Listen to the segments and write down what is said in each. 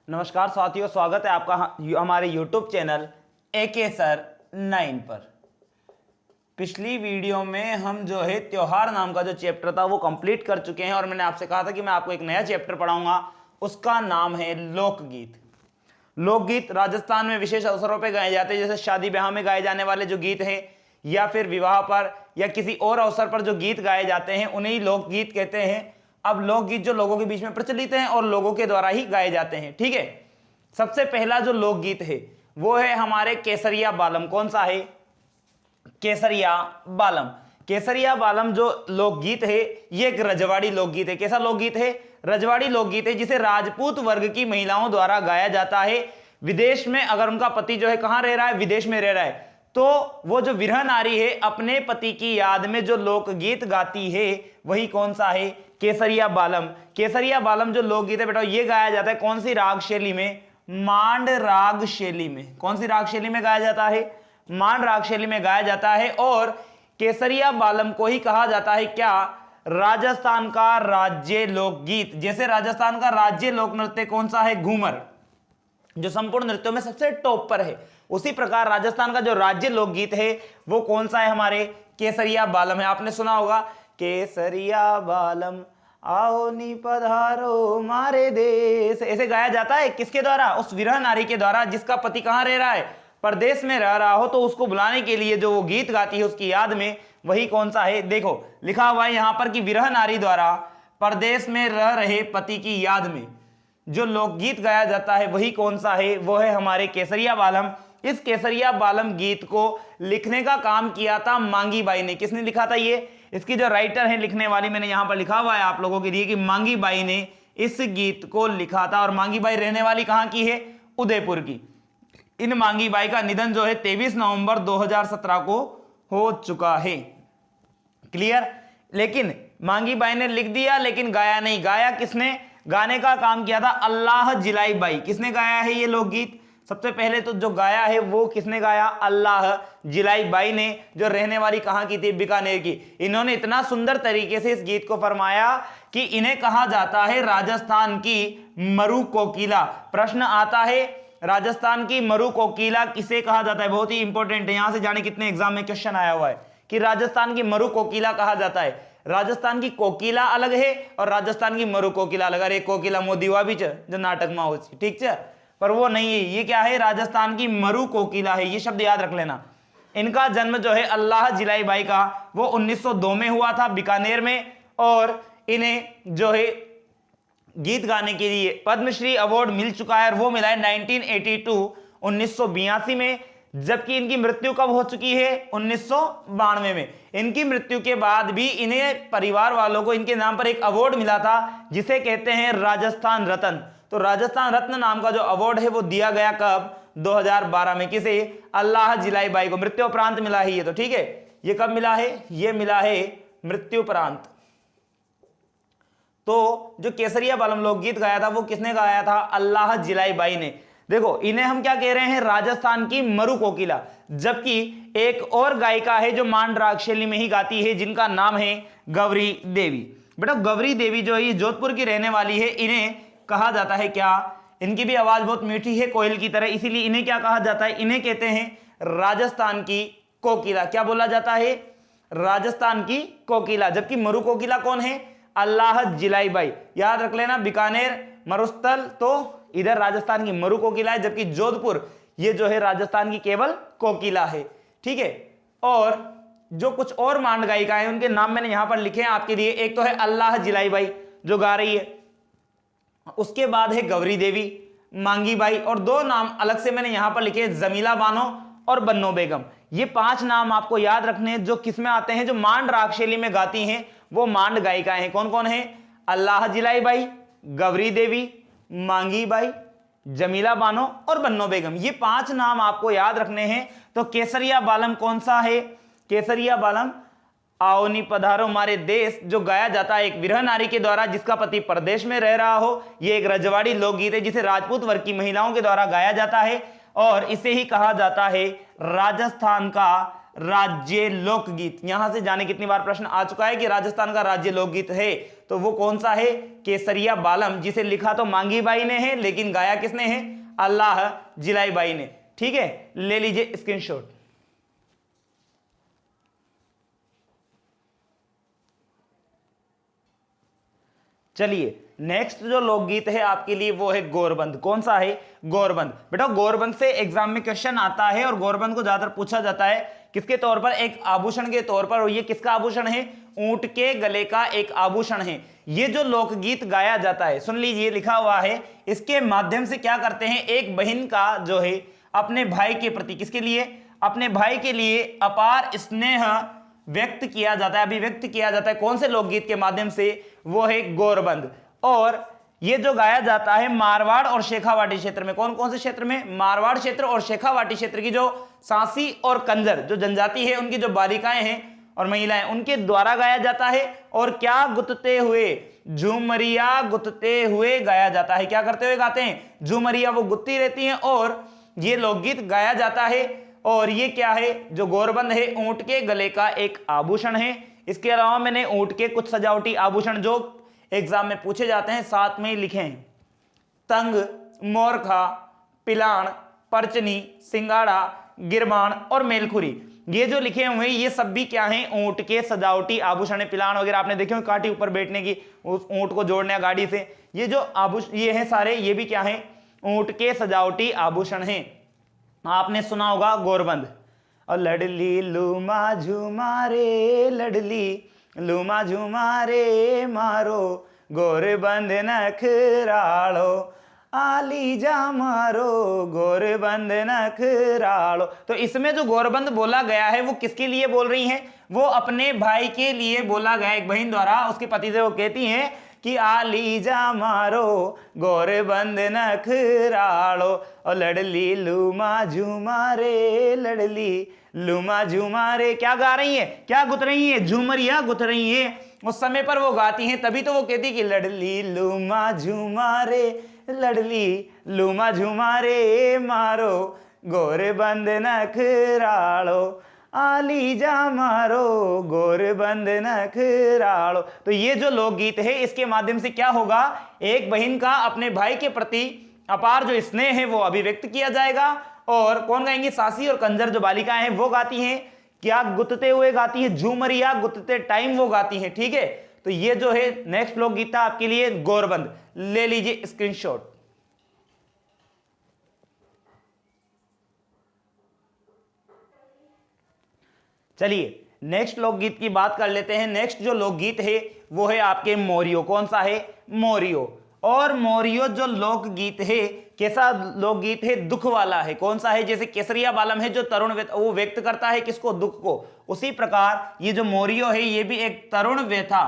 नमस्कार साथियों, स्वागत है आपका हमारे YouTube चैनल AK सर 9 पर। पिछली वीडियो में हम जो है त्योहार नाम का जो चैप्टर था वो कंप्लीट कर चुके हैं और मैंने आपसे कहा था कि मैं आपको एक नया चैप्टर पढ़ाऊंगा, उसका नाम है लोकगीत। लोकगीत राजस्थान में विशेष अवसरों पर गाए जाते हैं, जैसे शादी ब्याह में गाए जाने वाले जो गीत हैं या फिर विवाह पर या किसी और अवसर पर जो गीत गाए जाते हैं उन्हें लोकगीत कहते हैं। अब लोकगीत जो लोगों के बीच में प्रचलित हैं और लोगों के द्वारा ही गाए जाते हैं। ठीक है, सबसे पहला जो लोकगीत है वो है हमारे केसरिया बालम। कौन सा है? केसरिया बालम। केसरिया बालम जो लोकगीत है ये एक रजवाड़ी लोकगीत है। कैसा लोकगीत है? रजवाड़ी लोकगीत है, जिसे राजपूत वर्ग की महिलाओं द्वारा गाया जाता है। विदेश में अगर उनका पति जो है कहां रह रहा है, विदेश में रह रहा है, तो वो जो विरह नारी है अपने पति की याद में जो लोकगीत गाती है वही कौन सा है? केसरिया बालम। केसरिया बालम जो लोकगीत है बेटा ये गाया जाता है कौन सी राग शैली में? मांड राग शैली में। कौन सी राग शैली में गाया जाता है? मांड राग शैली में गाया जाता है। और केसरिया बालम को ही कहा जाता है क्या? राजस्थान का राज्य लोकगीत। जैसे राजस्थान का राज्य लोक नृत्य कौन सा है? घूमर, जो संपूर्ण नृत्यों में सबसे टॉप पर है, उसी प्रकार राजस्थान का जो राज्य लोकगीत है वो कौन सा है? हमारे केसरिया बालम है। आपने सुना होगा केसरिया बालम आओ नी पधारो मारे देश, ऐसे गाया जाता है। किसके द्वारा? उस विरह नारी के द्वारा जिसका पति कहां रह रहा है? परदेश में रह रहा हो, तो उसको बुलाने के लिए जो वो गीत गाती है उसकी याद में, वही कौन सा है? देखो लिखा हुआ है यहां पर कि विरह नारी द्वारा परदेश में रह रहे पति की याद में जो लोकगीत गाया जाता है वही कौन सा है? वो है हमारे केसरिया बालम। इस केसरिया बालम गीत को लिखने का काम किया था मांगी बाई ने। किसने लिखा था ये? इसकी जो राइटर है, लिखने वाली, मैंने यहां पर लिखा हुआ है आप लोगों के लिए कि मांगी बाई ने इस गीत को लिखा था। और मांगी बाई रहने वाली कहां की है? उदयपुर की। इन मांगी बाई का निधन जो है 23 नवंबर 2017 को हो चुका है। क्लियर? लेकिन मांगी बाई ने लिख दिया लेकिन गाया नहीं। गाया किसने? गाने का काम किया था अल्लाह जिलाई बाई। किसने गाया है ये लोकगीत? सबसे पहले तो जो गाया है वो किसने गाया? अल्लाह जिलाई बाई ने, जो रहने वाली कहां की थी? बीकानेर की। इन्होंने इतना सुंदर तरीके से इस गीत को फरमाया कि इन्हें कहा जाता है राजस्थान की मरु कोकिला। प्रश्न आता है राजस्थान की मरु कोकिला किसे कहा जाता है? बहुत ही इंपॉर्टेंट है, यहां से जाने कितने एग्जाम में क्वेश्चन आया हुआ है कि राजस्थान की मरु कोकिला कहा जाता है। राजस्थान की कोकिला अलग है और राजस्थान की मरु कोकिला अलग। अरे कोकिला मोदी हुआ भी जो नाटक में हो, ठीक है, पर वो नहीं है। ये क्या है? राजस्थान की मरु कोकिला है। ये शब्द याद रख लेना। इनका जन्म जो है अल्लाह जिलाई बाई का वो 1902 में हुआ था बीकानेर में। और इन्हें जो है गीत गाने के लिए पद्मश्री अवार्ड मिल चुका है और वो मिला है 1982 में। जबकि इनकी मृत्यु कब हो चुकी है? 1992 में। इनकी मृत्यु के बाद भी इन्हें परिवार वालों को इनके नाम पर एक अवार्ड मिला था जिसे कहते हैं राजस्थान रत्न। तो राजस्थान रत्न नाम का जो अवार्ड है वो दिया गया कब? 2012 में। किसे? अल्लाह जिलाई बाई को। मृत्यु उपरांत मिला है ये तो, ठीक है। ये कब मिला है? ये मिला है मृत्यु उपरांत। तो जो केसरिया बालम लोकगीत गाया था वो किसने गाया था? अल्लाह जिलाई बाई ने। देखो इन्हें हम क्या कह रहे हैं? राजस्थान की मरु कोकिला। जबकि एक और गायिका है जो मांड राग शैली में ही गाती है जिनका नाम है गौरी देवी। बेटा गौरी देवी जो है जोधपुर की रहने वाली है। इन्हें कहा जाता है क्या? इनकी भी आवाज बहुत मीठी है कोयल की तरह, इसीलिए इन्हें क्या कहा जाता है? इन्हें कहते हैं राजस्थान की कोकिला। क्या बोला जाता है? राजस्थान की कोकिला। जबकि मरु कोकिला कौन है? अल्लाह जिलाई बाई। याद रख लेना, बीकानेर मरुस्थल तो इधर राजस्थान की मरु कोकिला है, जबकि जोधपुर ये जो है राजस्थान की केवल कोकिला है, ठीक है। और जो कुछ और मांड गायिका है उनके नाम मैंने यहां पर लिखे हैं आपके लिए। एक तो है अल्लाह जिलाई बाई जो गा रही है, उसके बाद है गौरी देवी, मांगी बाई, और दो नाम अलग से मैंने यहां पर लिखे जमीला बानो और बन्नो बेगम। ये 5 नाम आपको याद रखने हैं जो किसमें आते हैं? जो मांड राग शैली में गाती हैं वो मांड गायिकाएं हैं। कौन कौन है? अल्लाह जिलाई बाई, गौरी देवी, मांगी बाई, जमीला बानो और बन्नो बेगम। ये 5 नाम आपको याद रखने हैं। तो केसरिया बालम कौन सा है? केसरिया बालम आओ नी पधारो मारे देश जो गाया जाता है एक विरह नारी के द्वारा जिसका पति परदेश में रह रहा हो। ये एक रजवाड़ी लोकगीत है जिसे राजपूत वर्ग की महिलाओं के द्वारा गाया जाता है और इसे ही कहा जाता है राजस्थान का राज्य लोकगीत। यहां से जाने कितनी बार प्रश्न आ चुका है कि राजस्थान का राज्य लोकगीत है, तो वो कौन सा है? केसरिया बालम, जिसे लिखा तो मांगी बाई ने है लेकिन गाया किसने है? अल्लाह जिलाई बाई ने। ठीक है, ले लीजिए स्क्रीनशॉट। चलिए नेक्स्ट जो लोकगीत है आपके लिए वो है गौरबंद। कौन सा है? गौरबंद। बेटा गौरबंद से एग्जाम में क्वेश्चन आता है और गौरबंद को ज्यादातर पूछा जाता है किसके तौर पर? एक आभूषण के तौर पर। और ये किसका आभूषण है? ऊंट के गले का एक आभूषण है। ये जो लोकगीत गाया जाता है, सुन लीजिए लिखा हुआ है, इसके माध्यम से क्या करते हैं? एक बहन का जो है अपने भाई के प्रति, किसके लिए? अपने भाई के लिए अपार स्नेह व्यक्त किया जाता है, अभिव्यक्त किया जाता है। कौन से लोकगीत के माध्यम से? वो है गौरबंद। और ये जो गाया जाता है मारवाड़ और शेखावाटी क्षेत्र में। कौन कौन से क्षेत्र में? मारवाड़ क्षेत्र और शेखावाटी क्षेत्र की जो सांसी और कंजर जो जनजाति है, उनकी जो बालिकाएं हैं और महिलाएं, उनके द्वारा गाया जाता है। और क्या गुतते हुए? झूमरिया गुतते हुए गाया जाता है। क्या करते हुए गाते हैं? झूमरिया, वो गुत्ती रहती हैं और ये लोकगीत गाया जाता है। और ये क्या है? जो गौरबंद है ऊंट के गले का एक आभूषण है। इसके अलावा मैंने ऊंट के कुछ सजावटी आभूषण जो एग्जाम में पूछे जाते हैं साथ में ही लिखे हैं। तंग, मोरखा, पिलाण, परचनी, सिंगाड़ा, गिरबान और मेलखुरी, ये जो लिखे हुए हैं ये सब भी क्या हैं? ऊंट के सजावटी आभूषण। पिलाण वगैरह आपने देखे हो, काठी ऊपर बैठने की, उस ऊंट को जोड़ने गाड़ी से। ये जो आभूषण ये हैं सारे, ये भी क्या हैं? ऊंट के सजावटी आभूषण हैं। आपने सुना होगा गौरबंद। और लडली लूमा झुमारे, लडली लूमा झुमारे मारो, गौरबंद नखरालो, आली जा मारो, गौरबंद नखरालो। तो इसमें जो गौरबंद बोला गया है वो किसके लिए बोल रही हैं? वो अपने भाई के लिए बोला गया, एक बहन द्वारा उसके पति से वो कहती हैं कि आली जा मारो, गौरबंद नखरालो, और लडली लूमा झुमारे, लडली लूमा झुमारे। क्या गा रही है? क्या गुत रही है? झूमरिया गुत रही है। उस समय पर वो गाती हैं, तभी तो वो कहती कि लडली लूमा झुमारे, लडली लूमा झुमारे मारो, गौरबंद नखरालो, आली जा मारो, गौरबंद नखरालो। तो ये जो लोकगीत है इसके माध्यम से क्या होगा? एक बहन का अपने भाई के प्रति अपार जो स्नेह है वो अभिव्यक्त किया जाएगा। और कौन गाएंगे? सासी और कंजर जो बालिकाएं हैं वो गाती हैं। क्या गुतते हुए गाती है? झूमरिया गुतते टाइम वो गाती हैं। ठीक है, तो ये जो है नेक्स्ट लोकगीत था आपके लिए गौरबंद। ले लीजिए स्क्रीनशॉट। चलिए नेक्स्ट लोकगीत की बात कर लेते हैं। नेक्स्ट जो लोकगीत है वो है आपके मोरियो। कौन सा है? मोरियो। और मोरियो जो लोकगीत है कैसा लोकगीत है? दुख वाला है। कौन सा है? जैसे केसरिया बालम है जो तरुण वो व्यक्त करता है किसको? दुख को। उसी प्रकार ये जो मोरियो है ये भी एक तरुण व्यथा,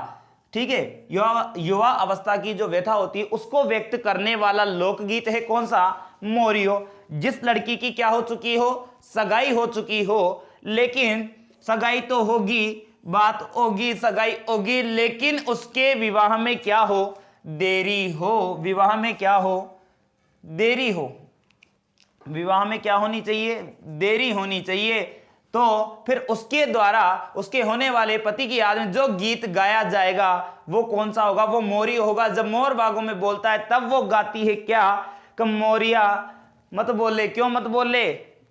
ठीक है, युवा अवस्था की जो व्यथा होती है उसको व्यक्त करने वाला लोकगीत है। कौन सा? मोरियो। जिस लड़की की क्या हो चुकी हो? सगाई हो चुकी हो, लेकिन सगाई तो होगी, बात होगी, सगाई होगी, लेकिन उसके विवाह में क्या हो? देरी हो। विवाह में क्या हो? देरी हो। विवाह में क्या होनी चाहिए? देरी होनी चाहिए। तो फिर उसके द्वारा उसके होने वाले पति की याद में जो गीत गाया जाएगा वो कौन सा होगा? वो मोरियो होगा। जब मोर बागों में बोलता है तब वो गाती है क्या? कि मोरिया मत बोले। क्यों मत बोले?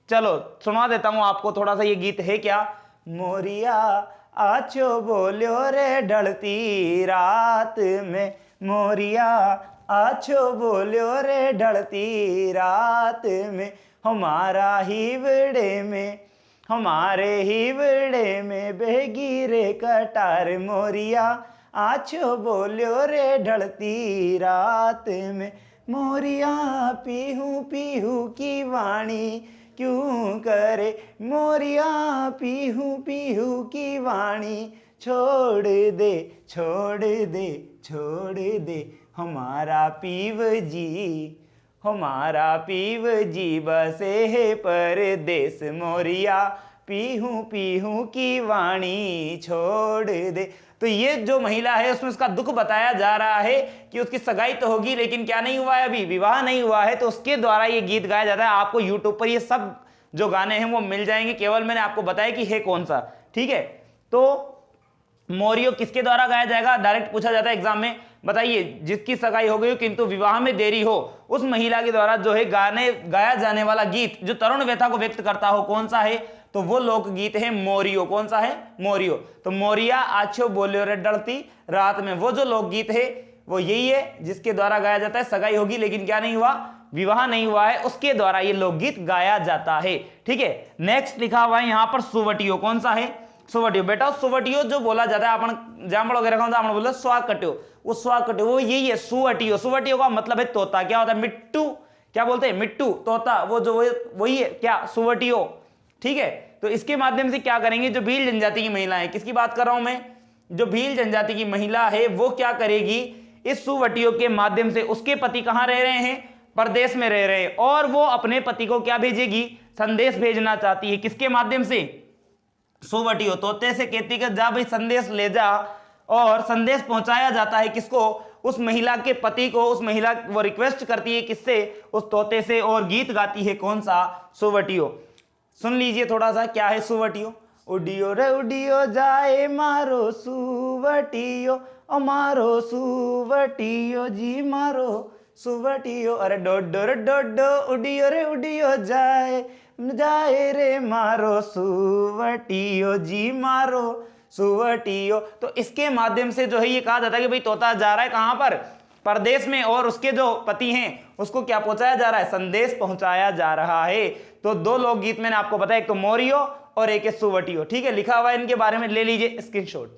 चलो सुना देता हूं आपको थोड़ा सा। ये गीत है क्या? मोरिया आछो बोल्यो रे ढलती रात में, मोरिया आछो बोल्यो रे ढलती रात में, हमारा हिवड़े में, हमारे हिवड़े में बेगी रे कटार, मोरिया आछो बोल्यो रे ढलती रात में, मोरिया पीहू पीहू की वाणी क्यों करे, मोरिया पीहू पीहू की वाणी छोड़ दे छोड़ दे छोड़ दे, हमारा पीव जी, हमारा पीव जी बसे है परदेस, मोरिया पीहू पीहू की वाणी छोड़ दे। तो ये जो महिला है उसमें उसका दुख बताया जा रहा है कि उसकी सगाई तो होगी लेकिन क्या नहीं हुआ है? अभी विवाह नहीं हुआ है। तो उसके द्वारा ये गीत गाया जाता है। आपको यूट्यूब पर ये सब जो गाने हैं वो मिल जाएंगे, केवल मैंने आपको बताया कि है कौन सा। ठीक है, तो मोरियो किसके द्वारा गाया जाएगा, डायरेक्ट पूछा जाता है एग्जाम में, बताइए। जिसकी सगाई हो गई हो किंतु विवाह में देरी हो, उस महिला के द्वारा जो है गाया जाने वाला गीत जो तरुण व्यथा को व्यक्त करता हो, कौन सा है, तो वो लोकगीत है मोरियो। कौन सा है, मोरियो। तो मोरिया आछो बोलियो रे डरती रात में, वो जो लोकगीत है वो यही है जिसके द्वारा गाया जाता है। सगाई होगी लेकिन क्या नहीं हुआ, विवाह नहीं हुआ है, उसके द्वारा ये लोकगीत गाया जाता है। ठीक है, नेक्स्ट लिखा हुआ है यहां पर सुवटियो। कौन सा है, सुवटियो। बेटा सुवटियो जो बोला जाता है, अपन जामड़ वगैरह का अपन बोला स्वा कट्यो, वो स्वा कट्यो वो यही है सुवटियो। सुवटियो का मतलब है तोता। क्या होता है, मिट्टू, क्या बोलते हैं, मिट्टू, तोता, वो जो वही है क्या, सुवटियो। ठीक है, तो इसके माध्यम से क्या करेंगे, जो भील जनजाति की महिला है, किसकी बात कर रहा हूं मैं, जो भील जनजाति की महिला है वो क्या करेगी, इस सुवटियो के माध्यम से, उसके पति कहां रह रहे हैं, परदेश में रह रहे हैं, और वो अपने पति को क्या भेजेगी, संदेश भेजना चाहती है। किसके माध्यम से, सुवटियो। तोते से कहती कि जा भाई संदेश ले जा, और संदेश पहुंचाया जाता है किसको, उस महिला के पति को। उस महिला वो रिक्वेस्ट करती है किससे, उस तोते से, और गीत गाती है कौन सा, सुवटियो। सुन लीजिए थोड़ा सा क्या है सुवटियो। उडियो रे उडियो जाए मारो सुवटियो, ओ मारो सुवटियो जी मारो सुवटियो। अरे डोडो रे डोडो उडियो रे उडियो जाए जाए रे मारो सुवटियो जी मारो सुवटियो। तो इसके माध्यम से जो है ये कहा जाता है कि भाई तोता जा रहा है कहां पर, परदेश में, और उसके जो पति हैं उसको क्या पहुंचाया जा रहा है, संदेश पहुंचाया जा रहा है। तो दो लोकगीत मैंने आपको बताया, एक तो मोरियो और एक है सुवटियो। ठीक है, लिखा हुआ है इनके बारे में, ले लीजिए स्क्रीनशॉट।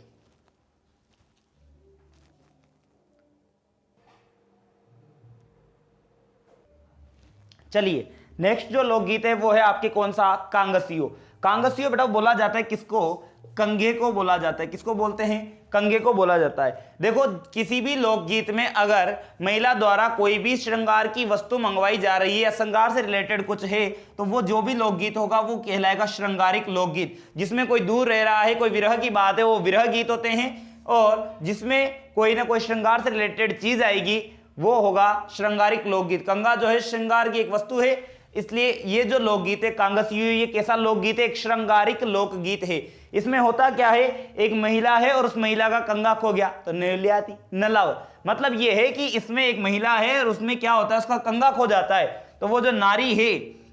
चलिए नेक्स्ट जो लोकगीत है वो है आपके कौन सा, कांगसियो। कांगसियो बेटा बोला जाता है किसको, कंघे को बोला जाता है। किसको बोलते हैं, कंघे को बोला जाता है। देखो किसी भी लोकगीत में अगर महिला द्वारा कोई भी श्रृंगार की वस्तु मंगवाई जा रही है या श्रृंगार से रिलेटेड कुछ है, तो वो जो भी लोकगीत होगा वो कहलाएगा श्रृंगारिक लोकगीत। जिसमें कोई दूर रह रहा है, कोई विरह की बात है, वो विरह गीत होते हैं, और जिसमें कोई ना कोई श्रृंगार से रिलेटेड चीज आएगी वो होगा श्रृंगारिक लोकगीत। कंघा जो है श्रृंगार की एक वस्तु है, इसलिए ये जो लोकगीत है कांगसियो, ये कैसा लोकगीत है, एक श्रृंगारिक लोकगीत है। इसमें होता क्या है, एक महिला है और उस महिला का कंघा खो गया तो नलियाती नलाव, मतलब ये है कि इसमें एक महिला है और उसमें क्या होता है, उसका कंघा खो जाता है। तो वो जो नारी है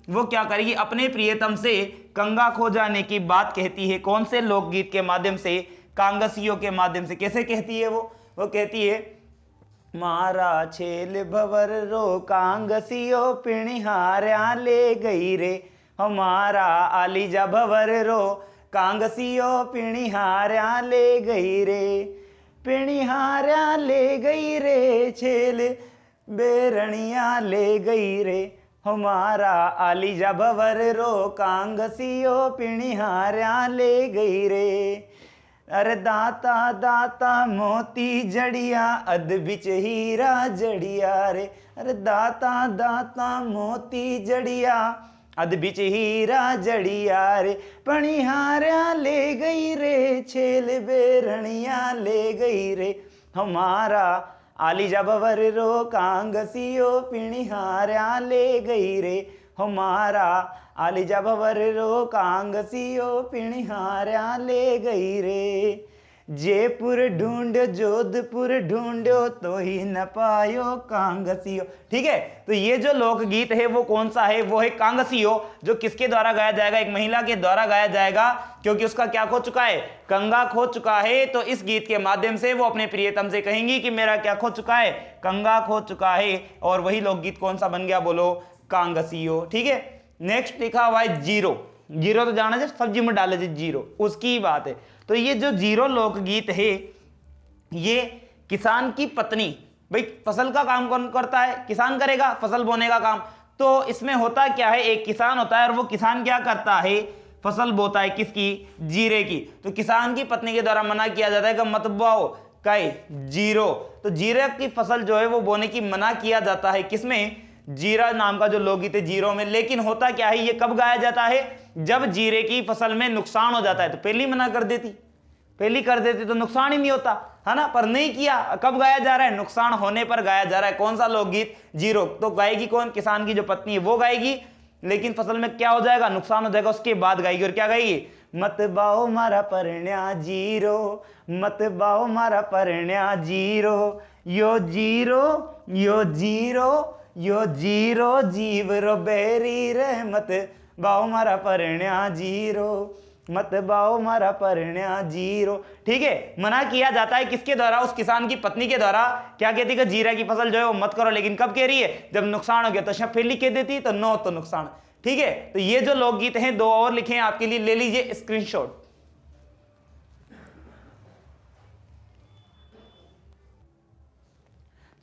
वो क्या करेगी, अपने प्रियतम से कंघा खो जाने की बात कहती है। कौन से लोकगीत के माध्यम से, कांगसियो के माध्यम से। कैसे कहती है वो कहती है, मारा छेल भवर रो कांगसियो पिणिहार्या ले गई रे, हमारा आलीजा भवर रो कांगसियो पिणिहार्या ले गई रे, पिणिहार्या ले गई रे, छेल बेरणिया ले गई रे, हमारा आलीजा भवर रो कांगसियो पिणिहार्या ले गई रे। अरे दाता दाता मोती जड़िया अद बिच हीरा जड़िया रे, अरे दाता दाता मोती जड़िया अद बिच हीरा जड़िया रे, पणिहार्या ले गई रे, छेल बेरणिया ले गई रे, हमारा आलीजा भवर रो कांगसियो पिणिहार्या ले गई रे, हमारा आलीजा भवर रो कांगसियो पिणिहार्या ले गई रे। जयपुर ढूंढ जोधपुर ढूंढो तो ही न पायो कांगसियो। ठीक है, तो ये जो लोकगीत है वो कौन सा है, वो है कांगसियो, जो किसके द्वारा गाया जाएगा, एक महिला के द्वारा गाया जाएगा, क्योंकि उसका क्या खो चुका है, कंघा खो चुका है। तो इस गीत के माध्यम से वो अपने प्रियतम से कहेंगी कि मेरा क्या खो चुका है, कंघा खो चुका है, और वही लोकगीत कौन सा बन गया, बोलो कांगसियो। ठीक है, नेक्स्ट लिखा हुआ है जीरो। जीरो तो जाना चाहिए, सब्जी में डाले थे जीरो, उसकी बात है। तो ये जो जीरो लोकगीत है, ये किसान की पत्नी, भाई फसल का काम कौन करता है, किसान करेगा फसल बोने का काम। तो इसमें होता क्या है, एक किसान होता है और वो किसान क्या करता है, फसल बोता है, किसकी, जीरे की। तो किसान की पत्नी के द्वारा मना किया जाता है कि मत बोओ कई जीरो। तो जीरे की फसल जो है वो बोने की मना किया जाता है, किसमें, जीरा नाम का जो लोकगीत है जीरो में। लेकिन होता क्या है, ये कब गाया जाता है, जब जीरे की फसल में नुकसान हो जाता है। तो पहली मना कर देती, पहली कर देती तो नुकसान ही नहीं होता है ना, पर नहीं किया। कब गाया जा रहा है, नुकसान होने पर गाया जा रहा है। कौन सा लोकगीत, जीरो। तो गाएगी कौन, किसान की जो पत्नी है वो गाएगी। लेकिन फसल में क्या हो जाएगा, नुकसान हो जाएगा। उसके बाद गाएगी और क्या गाएगी, मत बाओ मारा परण्या जीरो, मत बाओ मारा परण्या जीरो, यो जीरो यो जीरो यो जीरो जीव रो बेरी रे, मत बाओ मारा परण्या जीरो, मत बाओ मारा परण्या जीरो। ठीक है, मना किया जाता है किसके द्वारा, उस किसान की पत्नी के द्वारा। क्या कहती है कि जीरा की फसल जो है वो मत करो, लेकिन कब कह रही है, जब नुकसान हो गया। तो फिर लिख के देती तो नो तो नुकसान। ठीक है, तो ये जो लोकगीत हैं 2 और लिखे हैं आपके लिए, ले लीजिए स्क्रीनशॉट।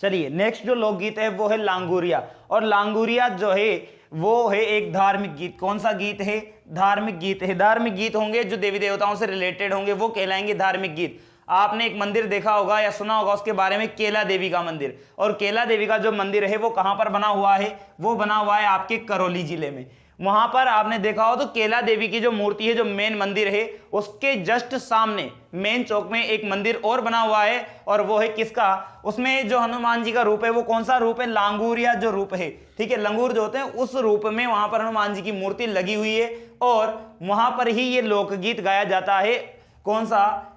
चलिए नेक्स्ट जो लोकगीत है वो है लांगुरिया। और लांगुरिया जो है वो है एक धार्मिक गीत। कौन सा गीत है, धार्मिक गीत है। धार्मिक गीत होंगे जो देवी देवताओं से रिलेटेड होंगे वो कहलाएंगे धार्मिक गीत। आपने एक मंदिर देखा होगा या सुना होगा उसके बारे में, केला देवी का मंदिर। और केला देवी का जो मंदिर है वो कहां पर बना हुआ है, वो बना हुआ है आपके करौली जिले में। वहां पर आपने देखा हो तो केला देवी की जो मूर्ति है, जो मेन मंदिर है, उसके जस्ट सामने मेन चौक में एक मंदिर और बना हुआ है। और वो है किसका, उसमें जो हनुमान जी का रूप है वो कौन सा रूप है, लांगुरिया जो रूप है। ठीक है, लंगूर जो होते हैं उस रूप में वहां पर हनुमान जी की मूर्ति लगी हुई है। और वहां पर ही ये लोकगीत गाया जाता है। कौन सा,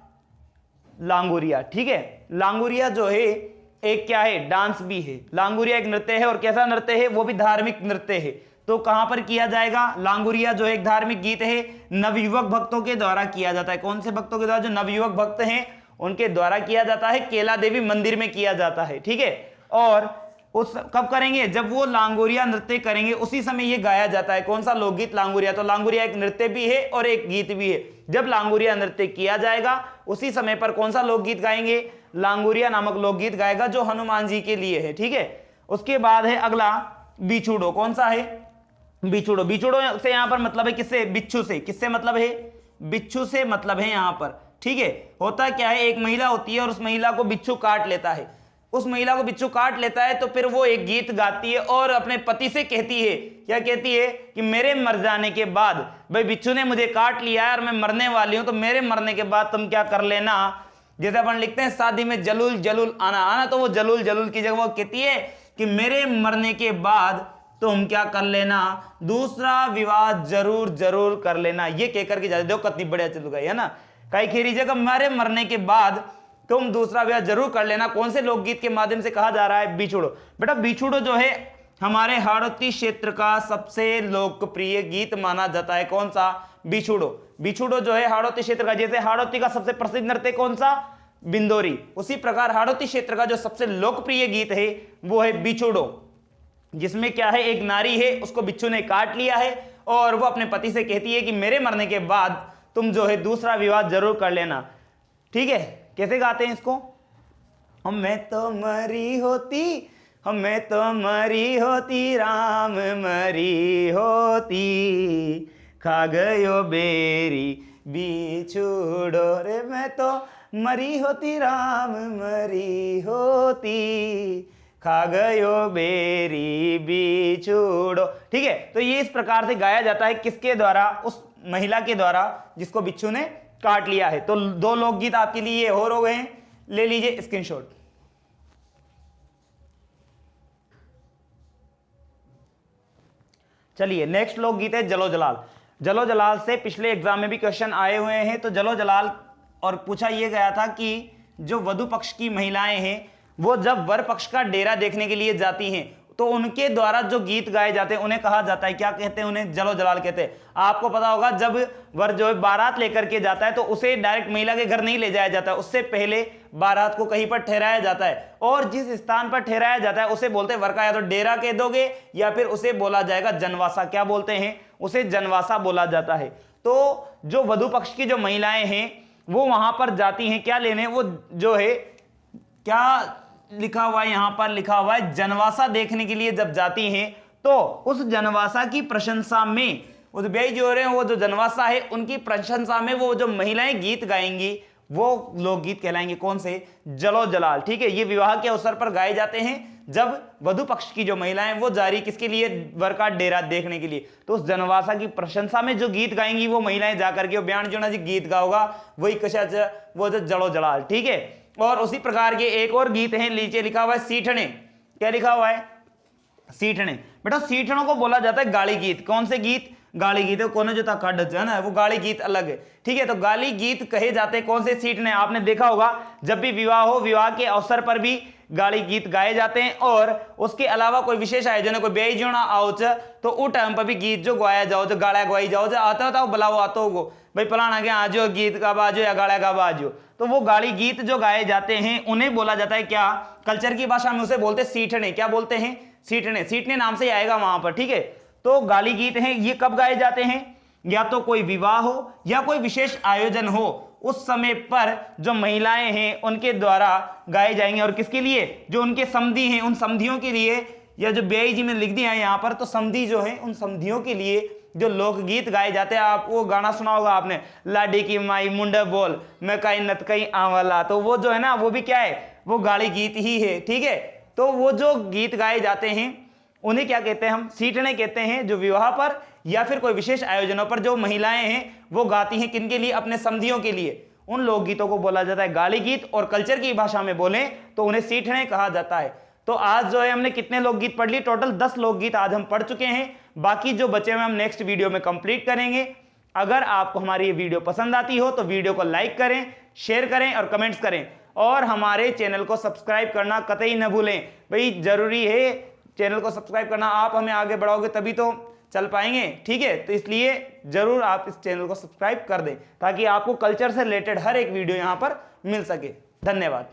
लांगुरिया। ठीक है, लांगुरिया जो है एक क्या है, डांस भी है। लांगुरिया एक नृत्य है, और कैसा नृत्य है, वो भी धार्मिक नृत्य है। तो कहां पर किया जाएगा, लांगुरिया जो एक धार्मिक गीत है, नवयुवक भक्तों के द्वारा किया जाता है। कौन से भक्तों के द्वारा, जो नवयुवक भक्त हैं उनके द्वारा किया जाता है, केला देवी मंदिर में किया जाता है। ठीक है, और उस कब करेंगे, जब वो लांगुरिया नृत्य करेंगे उसी समय ये गाया जाता है। कौन सा लोकगीत, लांगुरिया। तो लांगुरिया एक नृत्य भी है और एक गीत भी है। जब लांगुरिया नृत्य किया जाएगा उसी समय पर कौन सा लोकगीत गाएंगे, लांगुरिया नामक लोकगीत गाएगा, जो हनुमान जी के लिए है। ठीक है, उसके बाद है अगला बिछुड़ो। कौन सा है, बिछुड़ो। बिछुड़ो से यहां पर मतलब है किससे, बिच्छू से। किससे मतलब है, बिच्छू से मतलब है यहां पर। ठीक है, होता क्या है, एक महिला होती है और उस महिला को बिच्छू काट लेता है। उस महिला को बिच्छू काट लेता है तो फिर वो एक गीत गाती है और अपने पति से कहती है, क्या कहती है, कि मेरे मर जाने के बाद, भाई बिच्छू ने मुझे काट लिया है और मैं मरने वाली हूं, तो मेरे मरने के बाद तुम क्या कर लेना। जैसे अपन लिखते हैं शादी में जलूल जलूल आना आना, तो वो जलूल जलूल की जगह वो कहती है कि मेरे मरने के बाद तुम क्या कर लेना, दूसरा विवाह जरूर जरूर कर लेना। ये कहकर के जाते, देखो कितनी बढ़िया चल गई है ना। कई खेरी जगह मेरे मरने के बाद तुम दूसरा विवाह जरूर कर लेना। कौन से लोकगीत के माध्यम से कहा जा रहा है, बिछुड़ो। बेटा बिछुड़ो जो है हमारे हाड़ौती क्षेत्र का सबसे लोकप्रिय गीत माना जाता है। कौन सा, बिछुड़ो। बिछुड़ो जो है हाड़ौती क्षेत्र का, जैसे हाड़ौती का सबसे प्रसिद्ध नृत्य कौन सा, बिंदोरी, उसी प्रकार हाड़ौती क्षेत्र का जो सबसे लोकप्रिय गीत है वो है बिछुड़ो, जिसमें क्या है, एक नारी है, उसको बिच्छू ने काट लिया है और वो अपने पति से कहती है कि मेरे मरने के बाद तुम जो है दूसरा विवाह जरूर कर लेना। ठीक है, कैसे गाते हैं इसको, हमें तो मरी होती, हमें तो मरी होती, राम मरी होती, खा गयो बेरी बिछुड़ो रे, मैं तो मरी होती, राम मरी होती, खा गयो बेरी बिछुड़ो। ठीक है, तो ये इस प्रकार से गाया जाता है, किसके द्वारा, उस महिला के द्वारा जिसको बिच्छू ने काट लिया है। तो 2 लोकगीत आपके लिए ये और हो गए हैं, ले लीजिए स्क्रीनशॉट। चलिए नेक्स्ट लोकगीत है जलो जलाल। जलो जलाल से पिछले एग्जाम में भी क्वेश्चन आए हुए हैं। तो जलो जलाल, और पूछा यह गया था कि जो वधु पक्ष की महिलाएं हैं वो जब वर पक्ष का डेरा देखने के लिए जाती हैं तो उनके द्वारा जो गीत गाए जाते हैं उन्हें कहा जाता है, क्या कहते हैं, उन्हें जलो जलाल कहते हैं। आपको पता होगा जब वर जो है बारात लेकर के जाता है तो उसे डायरेक्ट महिला के घर नहीं ले जाया जाता है, उससे पहले बारात को कहीं पर ठहराया जाता है। और जिस स्थान पर ठहराया जाता है उसे बोलते हैं वर का या तो डेरा कह दोगे या फिर उसे बोला जाएगा जनवासा। क्या बोलते हैं, उसे जनवासा बोला जाता है। तो जो वधु पक्ष की जो महिलाएं हैं वो वहां पर जाती हैं क्या लेने, वो जो है क्या लिखा हुआ है, यहां पर लिखा हुआ है जनवासा देखने के लिए जब जाती हैं तो उस जनवासा की प्रशंसा में, उस भाई जो रहे हैं वो जो जनवासा है उनकी प्रशंसा में वो जो महिलाएं गीत गाएंगी वो लोकगीत कहलाएंगे। कौन से, जलो जलाल। ठीक है, ये विवाह के अवसर पर गाए जाते हैं जब वधु पक्ष की जो महिलाएं वो जा रही किसके लिए, वर का डेरा देखने के लिए। तो उस जनवासा की प्रशंसा में जो गीत गाएंगी वो महिलाएं जाकर के बयान जो ना जी गीत गाओगा वही कशा, वो जो जलो जलाल। ठीक है, और उसी प्रकार के एक और गीत हैं, नीचे लिखा हुआ है सीठने। क्या लिखा हुआ है, सीठने। बेटा सीठनों को बोला जाता है गाली गीत। कौन से गीत? गाली गीत। कोने जो था कड है ना, वो गाली गीत अलग है, ठीक है। तो गाली गीत कहे जाते हैं कौन से? सीठने। आपने देखा होगा जब भी विवाह हो, विवाह के अवसर पर भी गाली गीत गाए जाते हैं, और उसके अलावा कोई विशेष आयोजन है, कोई ब्याह जोना आओ तो उस टाइम पर भी गीत जो गाया जाओ, जो गाड़ा गवाई जाओ, जो आता होता बुलाओ आता होगो भाई फलाना के आजो गीत का बाजो या गाड़ा का बाजो। तो वो गाली गीत जो गाए जाते हैं उन्हें बोला जाता है क्या? कल्चर की भाषा में उसे बोलते सीठने। क्या बोलते हैं? सीठने। सीठने नाम से आएगा वहां पर, ठीक है। तो गाली गीत हैं, ये कब गाए जाते हैं? या तो कोई विवाह हो या कोई विशेष आयोजन हो, उस समय पर जो महिलाएं हैं उनके द्वारा गाए जाएंगे। और किसके लिए? जो उनके समधी हैं, उन समधियों के लिए, या जो ब्याई जी में लिख दिया है यहाँ पर, तो समधी जो है उन समधियों के लिए जो लोकगीत गाए जाते हैं। आप वो गाना सुना होगा आपने, लाडी की माई मुंडा बोल मैं कहीं नत कहीं आंवला। तो वो जो है ना, वो भी क्या है? वो गाली गीत ही है, ठीक है। तो वो जो गीत गाए जाते हैं उन्हें क्या कहते हैं? हम सीठने कहते हैं। जो विवाह पर या फिर कोई विशेष आयोजनों पर जो महिलाएं हैं वो गाती हैं, किनके लिए? अपने समधियों के लिए। उन लोकगीतों को बोला जाता है गाली गीत, और कल्चर की भाषा में बोलें तो उन्हें सीठने कहा जाता है। तो आज जो है हमने कितने लोकगीत पढ़ लिए? टोटल 10 लोकगीत आज हम पढ़ चुके हैं। बाकी जो बचे हुए हम नेक्स्ट वीडियो में कंप्लीट करेंगे। अगर आपको हमारी ये वीडियो पसंद आती हो तो वीडियो को लाइक करें, शेयर करें और कमेंट्स करें, और हमारे चैनल को सब्सक्राइब करना कतई न भूलें। भाई जरूरी है चैनल को सब्सक्राइब करना, आप हमें आगे बढ़ाओगे तभी तो चल पाएंगे, ठीक है। तो इसलिए जरूर आप इस चैनल को सब्सक्राइब कर दें ताकि आपको कल्चर से रिलेटेड हर एक वीडियो यहाँ पर मिल सके। धन्यवाद।